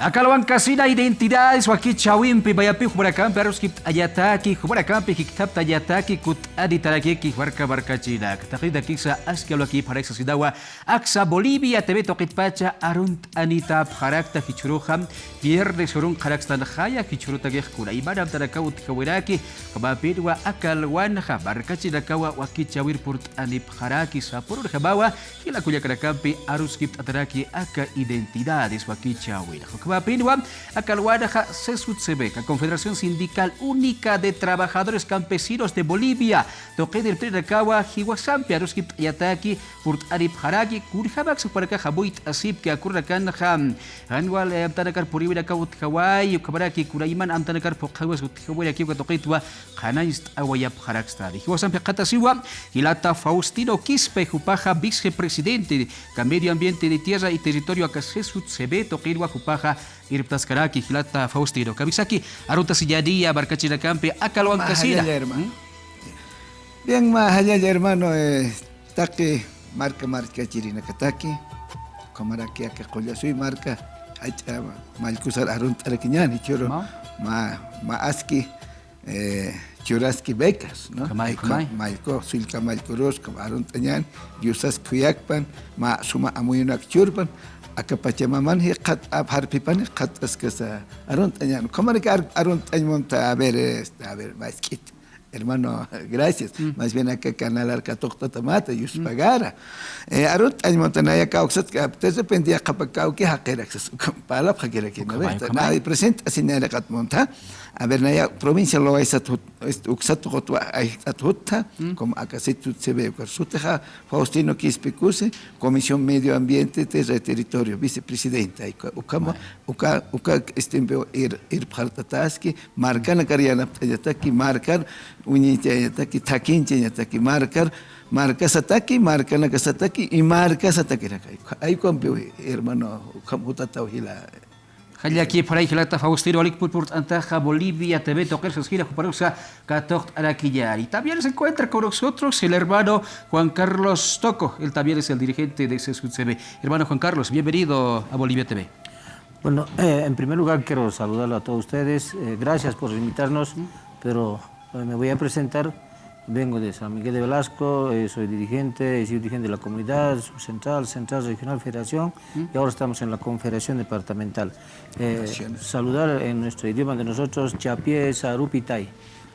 Akalwan kasina identidades waki chawimpi bayapi humaracampi aruskip ayataki humaracampi hiktapta ayataki kut aditaraki huarca barcachina takida kisa askialaki parexa sidawa aksa Bolivia tebe tokitpacha arunt anita harakta hichuruham viernes urun harakstan haya hichuruta gehkura imanam tarakawut hawiraki kabapirwa akalwan ha barcachina kawa waki chawir purt anip haraki sapurur habawa hila kuya karakampi aruskip ataraki aka identidades waki chawir Pinwa, Acalhuadaja CESUTCB, la Confederación Sindical Única de Trabajadores Campesinos de Bolivia, Toque del Trinacagua, Jihuasampi, Aruskip Yataki, Purt Arip Haraki, Kurjabax, Paraca Habuit, Asip, que Akurrakan Ham, Anwal, Amtanakar Puribira Kaut Hawaii, Kabaraki, Kuraiman, Amtanakar Pokawas, Hawaii, Toquetua, Hanaist, Awayap Harakstadi, Jihuasampi Katasiwa, Hilata Faustino Quispe, Jupaja, vicepresidente, Medio Ambiente de Tierra y Territorio, CESUTCB, Toquirwa, Jupaja, Irptaskaraki, Hilata Faustino, Kabisaki, Aruta Silladia, Barcachina Campe, Acalwan Casina. Bien, más allá, hermano, Taki, marca Chirina Kataki, Comaraki, Akakoya, soy marca, Malcusar Arunt Araquiñani, Choro, Maaski, Churaski Becas, ¿no? Malco, Silka Malcoros, Aruntañan, Yusas Kuyakpan, Suma Amuyunak Churpan, Acapachamaman, Kat Abharpipan, Kat Ascasa, Aruntañan, Comarca Aruntañmonta, a ver, Maskit. Hermano, gracias. Más bien acá canal Arcatocta Tamata, Yus Pagara. Arut, hay montanaya cauxat, que te dependía capacao que hackerax, para la hackera que no ves. Nadie presenta, así nada catmonta. A ver, naya provincia lo es uxato atuta, como acá se ve, Suteja, Faustino Quispecuse, Comisión Medio Ambiente, Tierra y Territorio, vicepresidenta. Uka ir partataski, marcan cariana, yataki, marcar, unita yataki, taquincha yataki, marcar sataki, marca la casataki y marca sataki. Ahí compio, hermano, como tatauhila. Aquí por ahí Hilata Faustino Alik Pulpurt Antaja Bolivia TV Toker Gira Juparusa Catocht Araquillar. Y también se encuentra con nosotros el hermano Juan Carlos Toco. Él también es el dirigente de CESUTCB. Hermano Juan Carlos, bienvenido a Bolivia TV. Bueno, en primer lugar quiero saludarlo a todos ustedes. Gracias por invitarnos, pero me voy a presentar. Vengo de San Miguel de Velasco, soy dirigente, he sido dirigente de la comunidad, subcentral, central, regional, federación, y ahora estamos en la confederación departamental. Saludar en nuestro idioma de nosotros, Chapié, Sarupitay.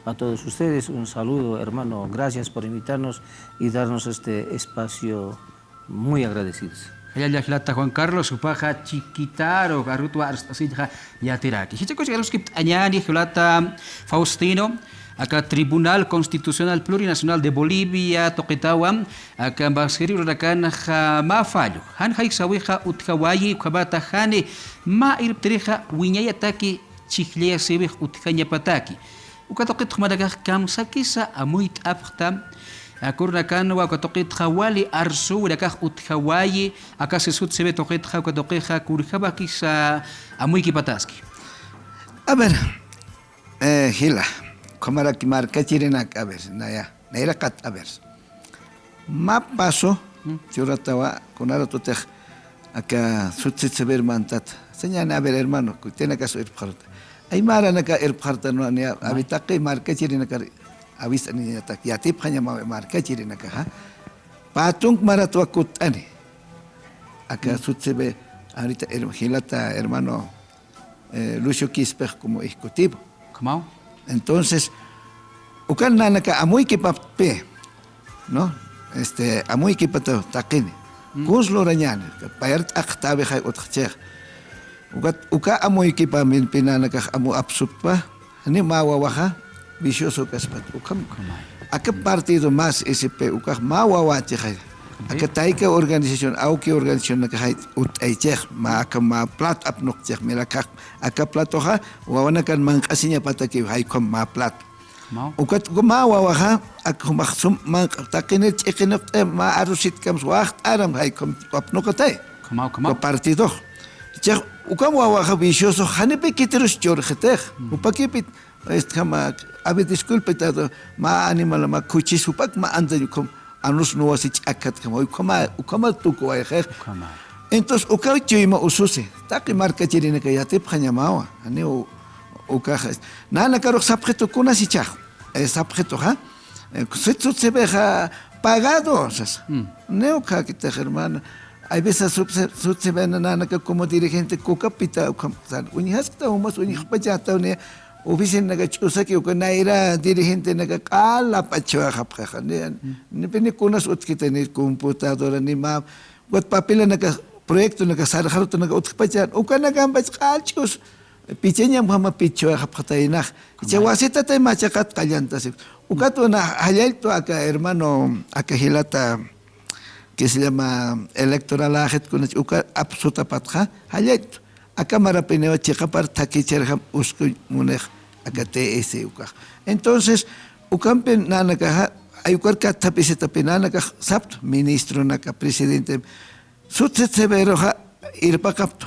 A todos ustedes un saludo, hermano, gracias por invitarnos y darnos este espacio, muy agradecidos. Allá Hilata Juan Carlos, su paja chiquitaro, garutua arstasinja yatiraki. Hichakos garuskip añani Hilata Faustino. Acá Tribunal Constitucional Plurinacional de Bolivia, Toquetawam, acá Basiri Huracan Jamafallo, Han Haixawija Utjawayi, Kabata Hane, Ma Irptereja, Wiñayataki, Chichlea Sebej Utjañapataki. Ukatoket Madagar Kamsakisa, Amuit Apta, Akurnakan, Wakatoket Hawali, Arsu, Urakaj Utjawayi, acá se sud se ve Toquetja, Ukatokeja, Kurjabakisa, Amuiki Pataski. A ver, Gila. Como era que marca Chirinak, a ver, naya, naira cat, a ver. Ma paso, yo rataba con ara totej, acá se ver mantat. Señala, a ver, hermano, que tiene que ser parta. Hay mara naca parta no ania, habitake marca Chirinak, avisa ni atak, ya tip hanya marca Chirinak, ha. Patung maratua kutani. Acá se ve, ahorita Gilata, hermano, Lucio Quispe como ejecutivo. ¿Cómo? Entonces, ukan nanaka amuy kipape, ¿no? Amuy kipato takini. Kuzlo rañan, payart aktabe hay otchech. Uka amuy kipa min pinanaka amu absupa, ni mawawaha, vicioso kaspat. Ukam. Aka partido más SP, uka mawawache. Aka taika organización, auki organización naka hay utaichech, ma aka ma plat apnokchech, mira aka platoja, wawanakan mankasinya pataki hay kom ma plat. Ukat ma wawaha, aka maksum mank takinet ekinot ma arusit kams wacht aram hay kom apnokatay. Kama. Partido. Chech ukam wawaha vicioso, hanepe kiterus chorjetech, upakipit. Kama abi disculpe tado ma animal ma kuchis upak ma andayu kom. Anus no was ich akat kama ukama tuko ay Entonces, uka chuyma ususe, taki marca chirina que ya te panyamawa, ane uka nana caro sabjeto kuna si chajo, sabjeto ha, se veja pagado, ne uka que te hermano, hay veces se ven nana que como dirigente coca pita, unihas que umas unihpachata une, oficina naga chusa que uka naira dirigente naga kala pachoa japja, ne pene kunas utkita ni computadora ni map, wat papel naga proyecto naga sarjaro naga utkpachan uka naga ambachkalchus pichenya mama picho japjatainaj chawasita te machakat kallantas uka tu na halalto acá hermano acá hilata que se llama electoral ajet con uka absoluta patja halalto acá marapineo chikapar takicherjam usku munej acá TS uka entonces ukampen nanaka ayukar katapisa penanaka sapt ministro naka presidente Sutset severo irpa capto.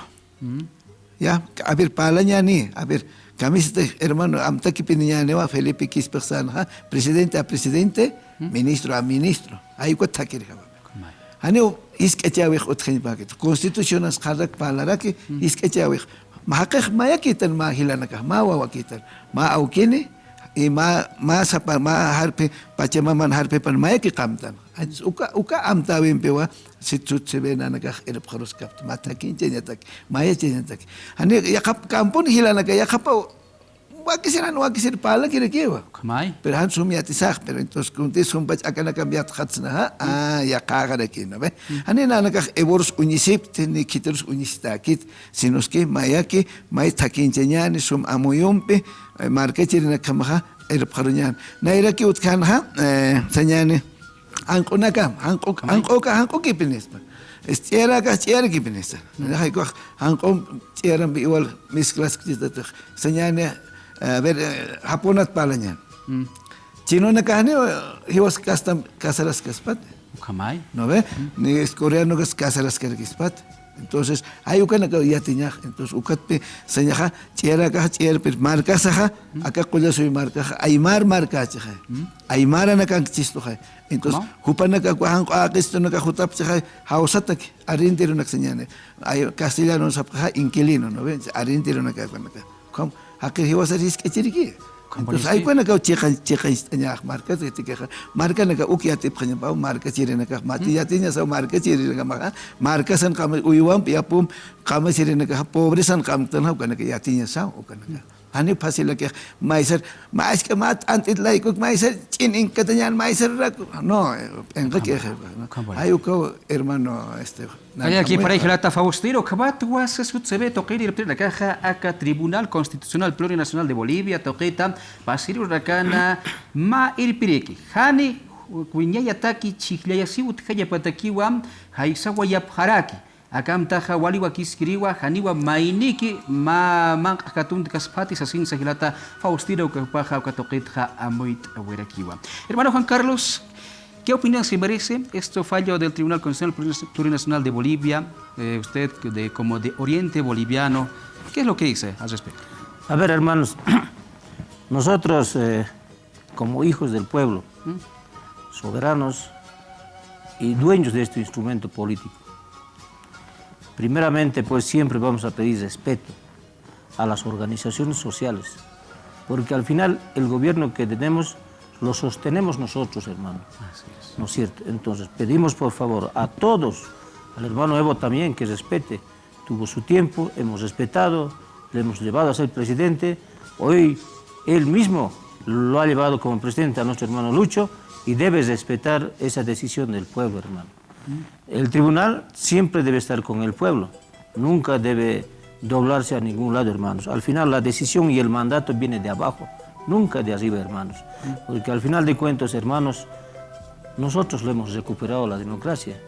Ya, a ver, palañani, a ver, camiseta, hermano, amtaki piniñanewa, Felipe Quispersan, presidente a presidente, ministro a ministro. Ahí cuataki. Haneo, iskechawich utgen paquet. Constitución es hardak palaraki, iskechawich. Mahakaj mayakitan mahilanaka, mawakitan, ma aukini, y ma harpe, pachamaman harpe pan mayaki kamtan. Uka amtawin pewa, si se ven a naga el pjaros capt mata quince atak maya atak ane ya kampun hilana ka ya kapa wakisira no wakisir pala kire kiwa pero han sumiati sag pero entonces kunti sumbach akana cambiat khatsna ya kaga de kino be ane na naga evors unisip ni kiters unistakit sinos que maya que mai takincheñani sum amuyumpe marketing kamaha el pjaronyan naira ki utkan ha señane Anko nakam, anko kipinis. Estiera kipinis. Haiko anko tieran igual mis clases de señane a ver japonat palañan. Chino nakane he was custom casaras kaspat. Kamai. ¿No ve? Ni es coreano que es casaras kaspat. Entonces, hay un canal que ya tenía, entonces, ukatpe, señaja, chiera caja, chiera, pero marca saja, acá cuya soy marca, aymar marca chaja, aymar anakan chisto ja. Entonces, hupana ka kuhan esto no ka hutap chaja, hausatak, arintero na señane, ay castellano sapja, inquilino, ¿no ven? Arintero na ka kuanaka. ¿Cómo? Aquí iba a ser isquechiriqui. Entonces, hay cuando que checa marca, marca naga ukiate pau marca chirenaga mati ya tinya sa marca chirenaga marca san kam uyuam piapum kam chirenaga pobre san kam tan ha kana ya tinya sa o kana ani fasila que maiser mais que mat antit laiko maiser chin katañan maiser no en que hay uko hermano Hay aquí para Hilata Faustino, Kabat was se ve toquer y la caja acá Tribunal Constitucional Plurinacional de Bolivia, toqueta, Basiru Rakana, Ma el Pireki, Hani, Kuiñaya Taki, Chiclayasiut, Hayapatakiwam, Haisawayap Haraki, Akam Taja Waliwa Kiskiriwa, Haniwa Mainiki, Ma Mankatun Kaspatis, Asin Sahilata Faustino, Kapaja, Katoquetja, Amoit, Awerakiwa. Hermano Juan Carlos, ¿qué opinión se merece este fallo del Tribunal Constitucional Plurinacional de Bolivia? Usted, como de Oriente Boliviano, ¿qué es lo que dice al respecto? A ver, hermanos, nosotros, como hijos del pueblo, soberanos y dueños de este instrumento político, primeramente, pues siempre vamos a pedir respeto a las organizaciones sociales, porque al final el gobierno que tenemos lo sostenemos nosotros, hermano. Así es. ¿No es cierto? Entonces, pedimos por favor a todos, al hermano Evo también, que respete. Tuvo su tiempo, hemos respetado, le hemos llevado a ser presidente. Hoy él mismo lo ha llevado como presidente a nuestro hermano Lucho y debe respetar esa decisión del pueblo, hermano. El tribunal siempre debe estar con el pueblo, nunca debe doblarse a ningún lado, hermanos. Al final la decisión y el mandato viene de abajo, nunca de arriba, hermanos. Porque al final de cuentas, hermanos, nosotros le hemos recuperado la democracia.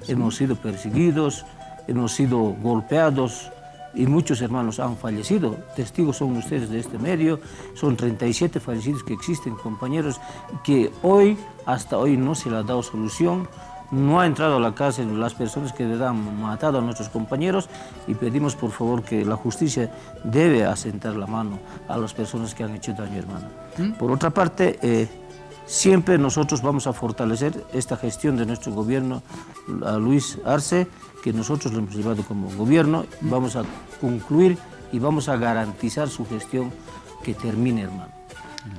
Hemos sido perseguidos, hemos sido golpeados y muchos hermanos han fallecido. Testigos son ustedes de este medio, son 37 fallecidos que existen, compañeros, que hoy, hasta hoy no se le ha dado solución. No ha entrado a la cárcel las personas que han matado a nuestros compañeros y pedimos por favor que la justicia debe asentar la mano a las personas que han hecho daño, hermano. Por otra parte, siempre nosotros vamos a fortalecer esta gestión de nuestro gobierno, a Luis Arce, que nosotros lo hemos llevado como gobierno, vamos a concluir y vamos a garantizar su gestión que termine, hermano.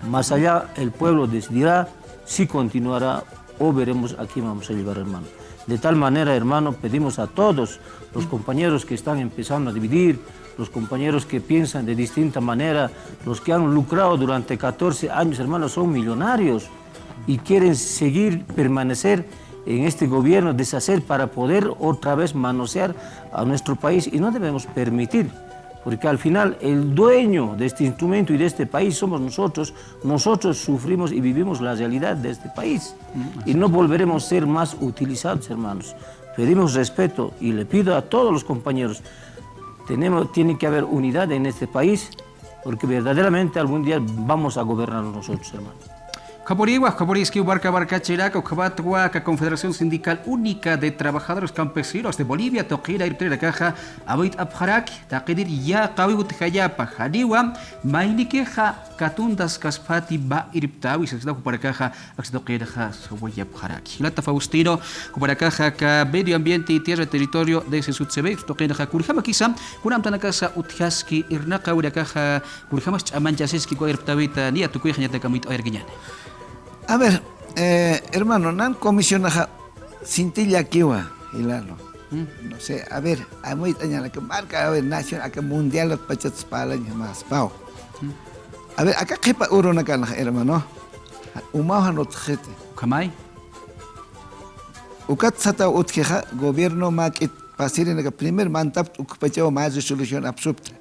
Más allá, el pueblo decidirá si continuará o veremos a quién vamos a llevar, hermano. De tal manera, hermano, pedimos a todos los compañeros que están empezando a dividir, los compañeros que piensan de distinta manera, los que han lucrado durante 14 años, hermano, son millonarios y quieren seguir, permanecer en este gobierno, deshacer para poder otra vez manosear a nuestro país, y no debemos permitir, porque al final el dueño de este instrumento y de este país somos nosotros. Nosotros sufrimos y vivimos la realidad de este país y no volveremos a ser más utilizados, hermanos. Pedimos respeto y le pido a todos los compañeros, tiene que haber unidad en este país, porque verdaderamente algún día vamos a gobernar nosotros, hermanos. Kaporiwa, Kaporiski, Barca Chiraca, Kabatwa, Confederación Sindical Única de Trabajadores Campesinos de Bolivia, Toquira, Irtera Caja, Aboit Abharak, Taqidir Ya, Kawigut Hayapa, Hadiwa, Mainikeja, Katundas Kaspati, Ba Irptawi, Sexda Kuparacaja, Axtoquira, Sawaya Abharak. Lata Faustino, Kuparacaja, Ka Medio Ambiente y Tierra Territorio de Sesutsebe, Toquira, Kurjama Kisa, Kunam Tanakasa, Utjaski, Irnaka, Urakaja, Kurjamas Amanchaseski, Irptawita, Nia Tukuja, Takamit Oerguiñane. A ver, hermano, nan comisionaja cintilla kiwa, hilalo. No sé, a ver, hay muy tañana que marca, a ver, nacional, acá mundial, los pachats palañas más, pao. A ver, acá kepa urona kan, hermano. Umaha no tjete. Kamai. Ukat sata utkeja, gobierno makit pasirin que primer mantap ukpachao más resolución absurda.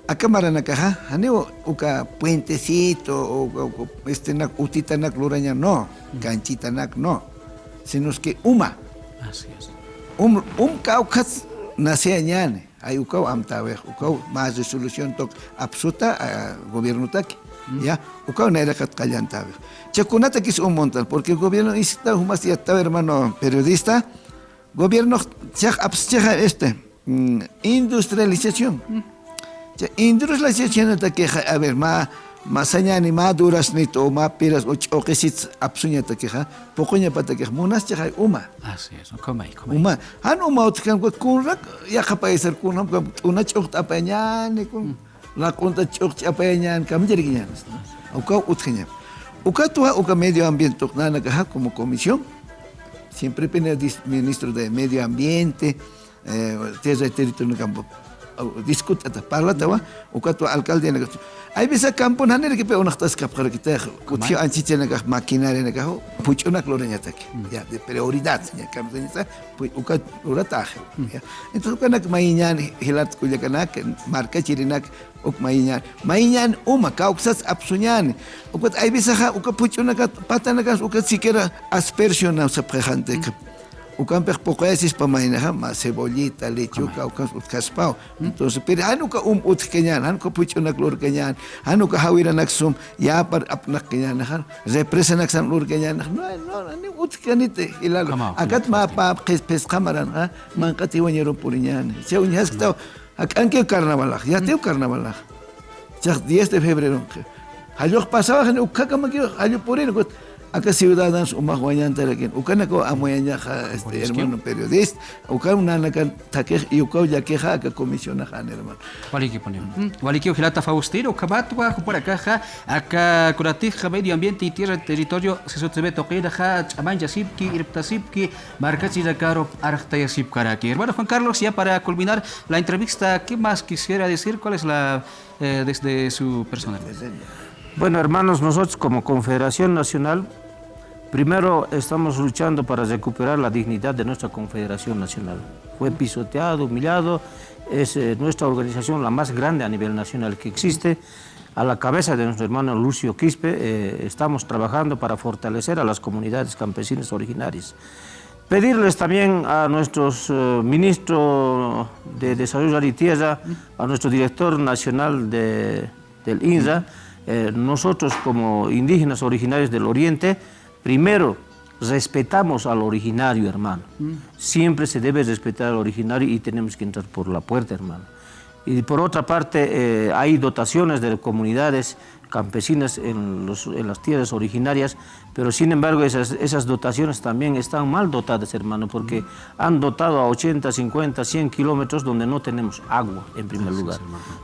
Acá maranakaja, haneo uka puentecito o nak utita nak luraña no, canchita nak no, sino que uma. Así es. Caucas nace ñane, hay ukau amtawe, ukau más resolución tok absoluta gobierno tak, ya, ukau nera kat callantawe. Chakunata que es un montón, porque el gobierno está humas ya hermano periodista, gobierno chak abscheja industrialización. Industrialización ta que a ver más allá ni más duras ni to más piras o que si absuña ta que pocoña pata que munas cha uma. Así es, comai. Uma uma otkan con ya capaz ser con una chokta apañan con la conta chokta apañan camjeriñan. Uka utkeña. Uka tua uka medio ambiente nana que como comisión siempre pene ministro de medio ambiente tierra y territorio campo discuta parla tawa ukato alcalde na ay bisa campo naner que pe unas tas capar que te utio anchiche na maquinaria na ka pucho na cloreña tak ya de prioridad ya campo ya pues ukat urata ya entonces kana mainyan hilat kuya kana marca chirinak uk mainyan uma cauxas absuñan ukat ay bisa ha uka pucho na patana ka ukat siquiera aspersión na sa prejante ukan pocoesis pa mainaja más cebollita, lechuga, ukan utkaspao. Entonces, pero hanuka utkenyan, hanuka pucho na klor kenyan, hanuka hawira naksum, ya par apnak kenyan, represa naksam lor kenyan. No, ni utkenite ilalo. Akat ma pa pes kamaran, man katiwanyeron purinyan. Se unyas tao, akan ke carnaval, ya teo carnaval. Ya 10 de febrero. Halok pasaba, ukaka makio, halok purin. Acá ciudadanos umahuayan tarakin, ukana ko amoyaña hermano periodista, ukana nanakan takej y ukau ya queja acá comisionajan hermano. Waliki ponemos. Waliki Ojilata Faustino, Kabatwa, por acá, acá Curatija, Medio Ambiente y Tierra Territorio, se sostiene toquera, Amanja Sipki, Irptasipki, Marcachi Caro, Artaya Sipkaraki. Hermano Juan Carlos, ya para culminar la entrevista, ¿qué más quisiera decir? ¿Cuál es la desde su personalidad? Bueno, hermanos, nosotros como Confederación Nacional, primero estamos luchando para recuperar la dignidad de nuestra Confederación Nacional. Fue pisoteado, humillado, es nuestra organización la más grande a nivel nacional que existe. A la cabeza de nuestro hermano Lucio Quispe, estamos trabajando para fortalecer a las comunidades campesinas originarias. Pedirles también a nuestros ministros de Desarrollo y Tierra, a nuestro director nacional del INRA, nosotros como indígenas originarios del Oriente, primero respetamos al originario, hermano. Siempre se debe respetar al originario y tenemos que entrar por la puerta, hermano. Y por otra parte, hay dotaciones de comunidades campesinas en las tierras originarias, pero sin embargo esas dotaciones también están mal dotadas, hermano, porque han dotado a 80, 50, 100 kilómetros donde no tenemos agua, en primer lugar.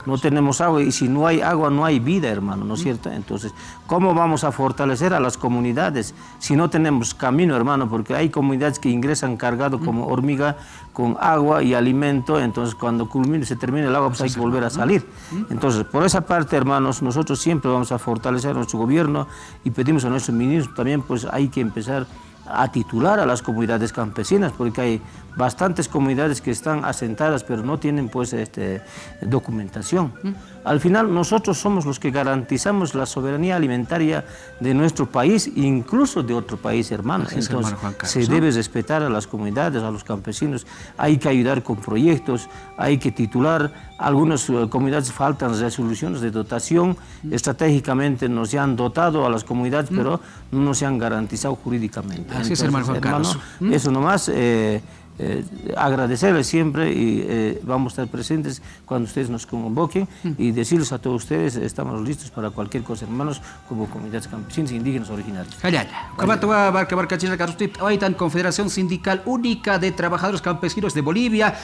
No tenemos agua, y si no hay agua no hay vida, hermano, ¿no es cierto? Entonces, ¿cómo vamos a fortalecer a las comunidades si no tenemos camino, hermano? Porque hay comunidades que ingresan cargado como hormiga con agua y alimento, entonces cuando se termine el agua pues hay que volver a salir. Entonces, por esa parte, hermanos, nosotros siempre vamos a fortalecer a nuestro gobierno y pedimos a nuestros ministros también, pues hay que empezar a titular a las comunidades campesinas, porque hay bastantes comunidades que están asentadas pero no tienen pues documentación. Al final nosotros somos los que garantizamos la soberanía alimentaria de nuestro país, incluso de otro país, hermano. Entonces se debe respetar a las comunidades, a los campesinos, hay que ayudar con proyectos, hay que titular. Algunas comunidades faltan resoluciones de dotación, estratégicamente nos han dotado a las comunidades, pero no nos han garantizado jurídicamente. Así es, hermano Juan Carlos. Eso nomás. Agradecerles siempre y vamos a estar presentes cuando ustedes nos convoquen y decirles a todos ustedes, estamos listos para cualquier cosa, hermanos, como comunidades campesinas e indígenas originarias. Confederación Sindical Única de Trabajadores Campesinos de Bolivia,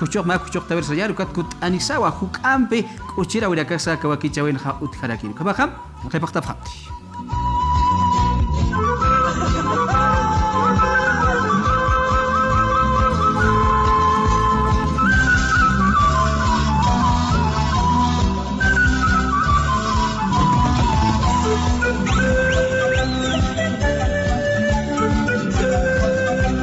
kuchok taber sayaru kat kut anisawa hukampe kuchira wirakasa kawakichawen ha utharakir kabaham repakta phamti.